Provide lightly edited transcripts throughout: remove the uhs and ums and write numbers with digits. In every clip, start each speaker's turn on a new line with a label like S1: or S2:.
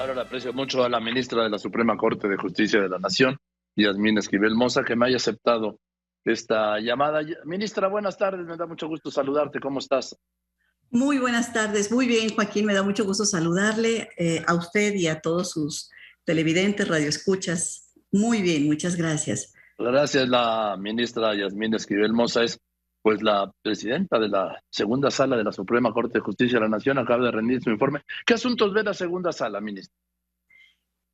S1: Ahora le aprecio mucho a la ministra de la Suprema Corte de Justicia de la Nación, Yasmín Esquivel Moza, que me haya aceptado esta llamada. Ministra, buenas tardes, me da mucho gusto saludarte, ¿cómo estás?
S2: Muy buenas tardes, muy bien, Joaquín, me da mucho gusto saludarle a usted y a todos sus televidentes, radioescuchas. Muy bien, muchas gracias.
S1: Gracias, la ministra Yasmín Esquivel Moza es pues la presidenta de la segunda sala de la Suprema Corte de Justicia de la Nación, acaba de rendir su informe. ¿Qué asuntos ve la segunda sala, ministra?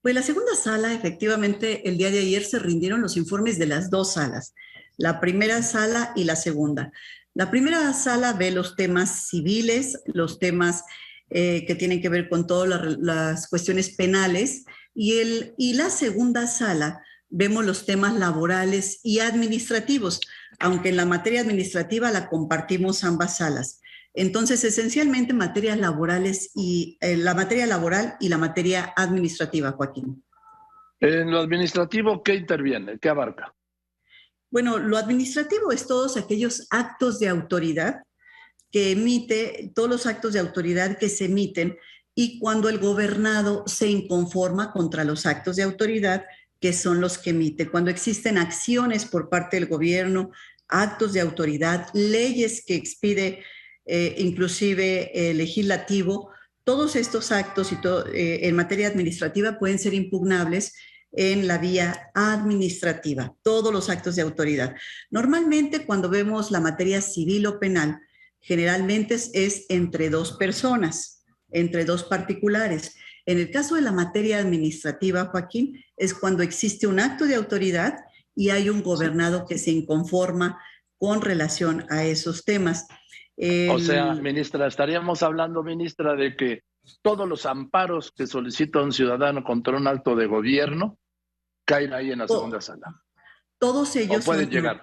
S2: Pues la segunda sala, efectivamente, el día de ayer se rindieron los informes de las dos salas, la primera sala y la segunda. La primera sala ve los temas civiles, los temas que tienen que ver con todas las cuestiones penales, y la segunda sala vemos los temas laborales y administrativos, aunque en la materia administrativa la compartimos ambas salas. Entonces, esencialmente materias laborales y la materia laboral y la materia administrativa, Joaquín.
S1: En lo administrativo, ¿qué interviene? ¿Qué abarca?
S2: Bueno, lo administrativo es todos aquellos actos de autoridad que emite, todos los actos de autoridad que se emiten y cuando el gobernado se inconforma contra los actos de autoridad que son los que emite. Cuando existen acciones por parte del gobierno, actos de autoridad, leyes que expide inclusive legislativo, todos estos actos en materia administrativa pueden ser impugnables en la vía administrativa, todos los actos de autoridad. Normalmente cuando vemos la materia civil o penal, generalmente es entre dos personas, entre dos particulares. En el caso de la materia administrativa, Joaquín, es cuando existe un acto de autoridad y hay un gobernado que se inconforma con relación a esos temas.
S1: O sea, ministra, estaríamos hablando, ministra, de que todos los amparos que solicita un ciudadano contra un acto de gobierno caen ahí en la segunda sala.
S2: Todos ellos son
S1: llegar.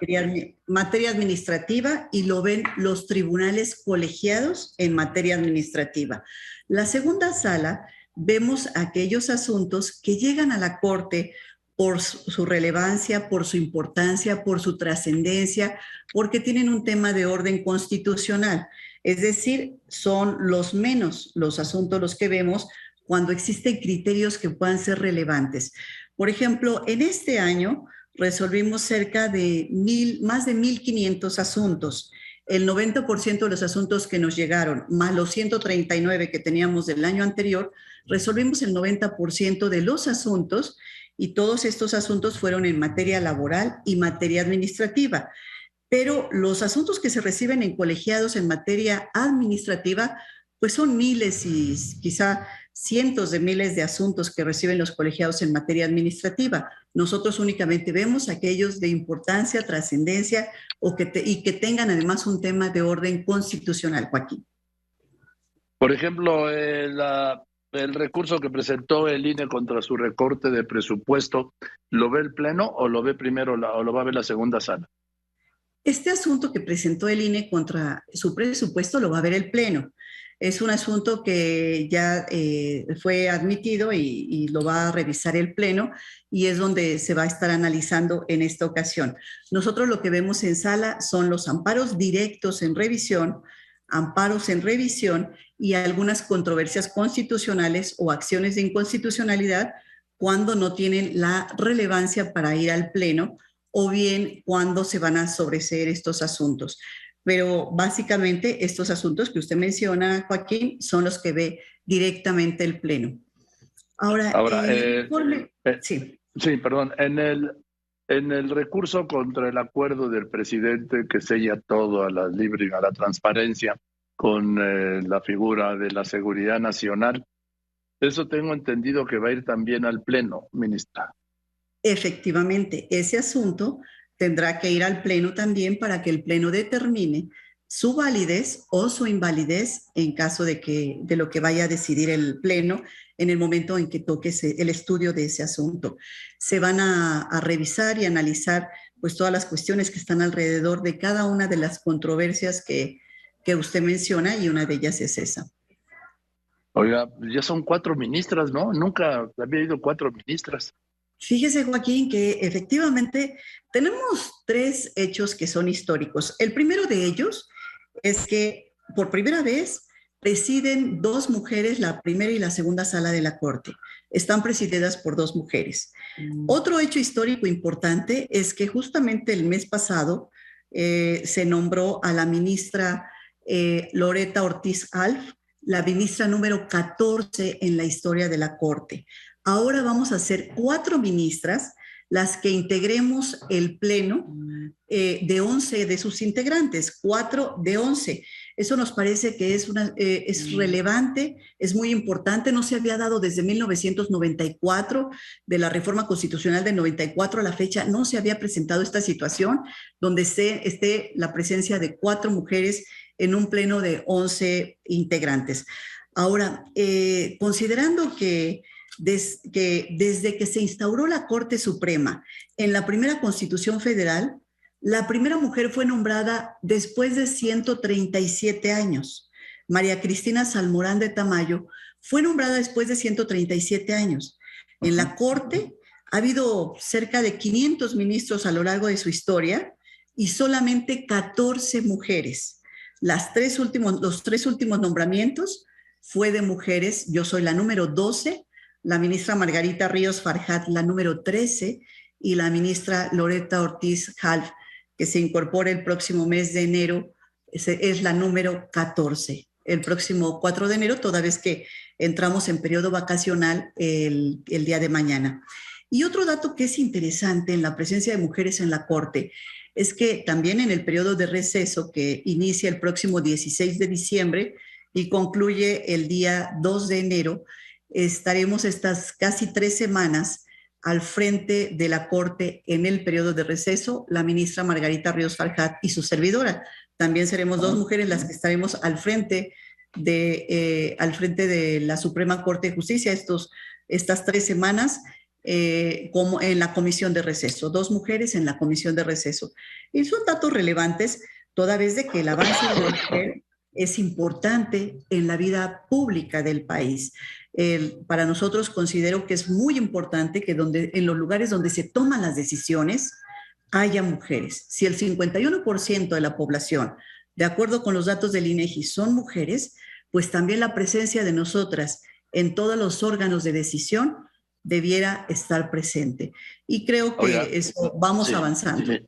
S2: materia administrativa y lo ven los tribunales colegiados en materia administrativa. La segunda sala vemos aquellos asuntos que llegan a la Corte por su relevancia, por su importancia, por su trascendencia, porque tienen un tema de orden constitucional. Es decir, son los menos los asuntos los que vemos cuando existen criterios que puedan ser relevantes. Por ejemplo, en este año resolvimos cerca de más de 1,500 asuntos. El 90% de los asuntos que nos llegaron, más los 139 que teníamos del año anterior, resolvimos el 90% de los asuntos y todos estos asuntos fueron en materia laboral y materia administrativa. Pero los asuntos que se reciben en colegiados en materia administrativa, pues son miles y quizá cientos de miles de asuntos que reciben los colegiados en materia administrativa. Nosotros únicamente vemos aquellos de importancia, trascendencia y que tengan además un tema de orden constitucional, Joaquín.
S1: Por ejemplo, el recurso que presentó el INE contra su recorte de presupuesto, ¿lo ve el Pleno o lo ve primero o lo va a ver la segunda sala?
S2: Este asunto que presentó el INE contra su presupuesto lo va a ver el Pleno. Es un asunto que ya fue admitido y lo va a revisar el Pleno y es donde se va a estar analizando en esta ocasión. Nosotros lo que vemos en sala son los amparos directos en revisión, amparos en revisión y algunas controversias constitucionales o acciones de inconstitucionalidad cuando no tienen la relevancia para ir al Pleno o bien cuando se van a sobreseer estos asuntos. Pero básicamente estos asuntos que usted menciona, Joaquín, son los que ve directamente el Pleno. Ahora sí.
S1: Sí, perdón. En el recurso contra el acuerdo del presidente que sella todo a la libre, a la transparencia con la figura de la seguridad nacional, eso tengo entendido que va a ir también al Pleno, ministra.
S2: Efectivamente, ese asunto tendrá que ir al Pleno también para que el Pleno determine su validez o su invalidez en caso de lo que vaya a decidir el Pleno en el momento en que toque el estudio de ese asunto. Se van a revisar y analizar pues todas las cuestiones que están alrededor de cada una de las controversias que usted menciona y una de ellas es esa.
S1: Oiga, ya son 4 ministras, ¿no? Nunca había ido 4 ministras.
S2: Fíjese, Joaquín, que efectivamente tenemos 3 hechos que son históricos. El primero de ellos es que por primera vez presiden dos mujeres, la primera y la segunda sala de la Corte. Están presididas por dos mujeres. Otro hecho histórico importante es que justamente el mes pasado se nombró a la ministra Loretta Ortiz Alf, la ministra número 14 en la historia de la Corte. Ahora vamos a ser 4 ministras las que integremos el pleno de 11 de sus integrantes, 4 de 11. Eso nos parece que es relevante, es muy importante, no se había dado desde 1994, de la reforma constitucional del 94 a la fecha, no se había presentado esta situación donde esté la presencia de 4 mujeres en un pleno de 11 integrantes. Ahora, considerando que desde que se instauró la Corte Suprema en la primera Constitución Federal, la primera mujer fue nombrada después de 137 años. María Cristina Salmorán de Tamayo fue nombrada después de 137 años. En la Corte ha habido cerca de 500 ministros a lo largo de su historia y solamente 14 mujeres. Los 3 últimos nombramientos fue de mujeres. Yo soy la número 12, la ministra Margarita Ríos Farjat la número 13 y la ministra Loretta Ortiz Alf, que se incorpora el próximo mes de enero, es la número 14. El próximo 4 de enero, toda vez que entramos en periodo vacacional el día de mañana. Y otro dato que es interesante en la presencia de mujeres en la Corte es que también en el periodo de receso que inicia el próximo 16 de diciembre y concluye el día 2 de enero, estaremos estas casi 3 semanas al frente de la Corte en el periodo de receso, la ministra Margarita Ríos Farjat y su servidora. También seremos 2 mujeres las que estaremos al frente de la Suprema Corte de Justicia estas 3 semanas, como en la comisión de receso, 2 mujeres en la comisión de receso. Y son datos relevantes, toda vez de que el avance de la mujer es importante en la vida pública del país. Para nosotros considero que es muy importante que en los lugares donde se toman las decisiones haya mujeres. Si el 51% de la población, de acuerdo con los datos del INEGI, son mujeres, pues también la presencia de nosotras en todos los órganos de decisión debiera estar presente. Y creo que eso vamos avanzando.
S1: Sí.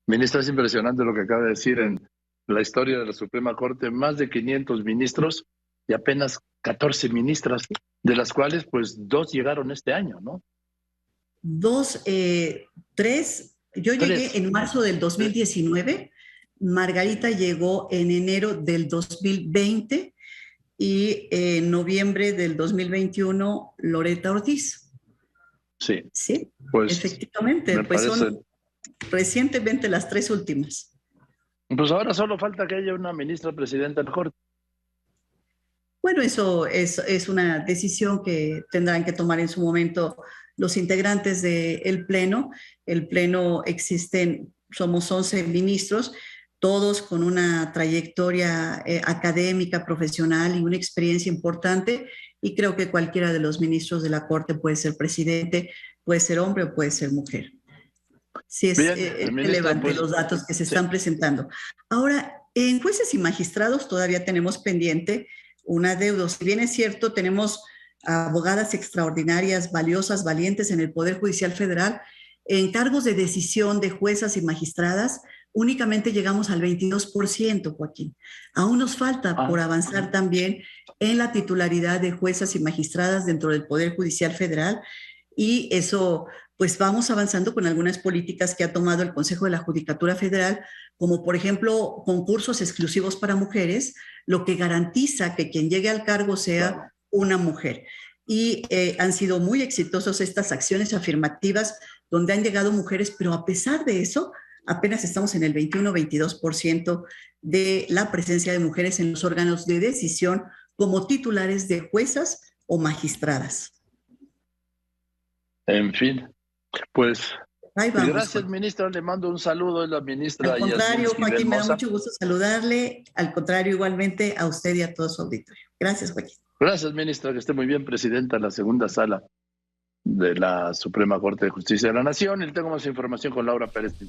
S1: Ministra, es impresionante lo que acaba de decir. En la historia de la Suprema Corte, más de 500 ministros y apenas 14 ministras, de las cuales pues 2 llegaron este año, ¿no?
S2: 3. Yo llegué en marzo del 2019, Margarita llegó en enero del 2020 y en noviembre del 2021 Loretta Ortiz.
S1: Sí.
S2: Sí,
S1: pues
S2: efectivamente, pues son recientemente las 3 últimas.
S1: Pues ahora solo falta que haya una ministra presidenta del Corte.
S2: Bueno, eso es una decisión que tendrán que tomar en su momento los integrantes del Pleno. El Pleno somos 11 ministros, todos con una trayectoria académica, profesional y una experiencia importante, y creo que cualquiera de los ministros de la Corte puede ser presidente, puede ser hombre o puede ser mujer. Sí, es relevante los datos que se están presentando. Ahora, en jueces y magistrados todavía tenemos pendiente un adeudo. Si bien es cierto, tenemos abogadas extraordinarias, valiosas, valientes en el Poder Judicial Federal, en cargos de decisión de juezas y magistradas, únicamente llegamos al 22%, Joaquín. Aún nos falta por avanzar también en la titularidad de juezas y magistradas dentro del Poder Judicial Federal, y eso, pues vamos avanzando con algunas políticas que ha tomado el Consejo de la Judicatura Federal, como por ejemplo concursos exclusivos para mujeres, lo que garantiza que quien llegue al cargo sea una mujer. Y han sido muy exitosos estas acciones afirmativas donde han llegado mujeres, pero a pesar de eso, apenas estamos en el 21-22% de la presencia de mujeres en los órganos de decisión como titulares de juezas o magistradas.
S1: En fin, pues
S2: vamos,
S1: gracias, ministra. Le mando un saludo a la ministra.
S2: Al contrario, Joaquín, me da mucho gusto saludarle. Al contrario, igualmente a usted y a todo su auditorio. Gracias, Joaquín.
S1: Gracias, ministra, que esté muy bien, presidenta de la segunda sala de la Suprema Corte de Justicia de la Nación. Y tengo más información con Laura Pérez.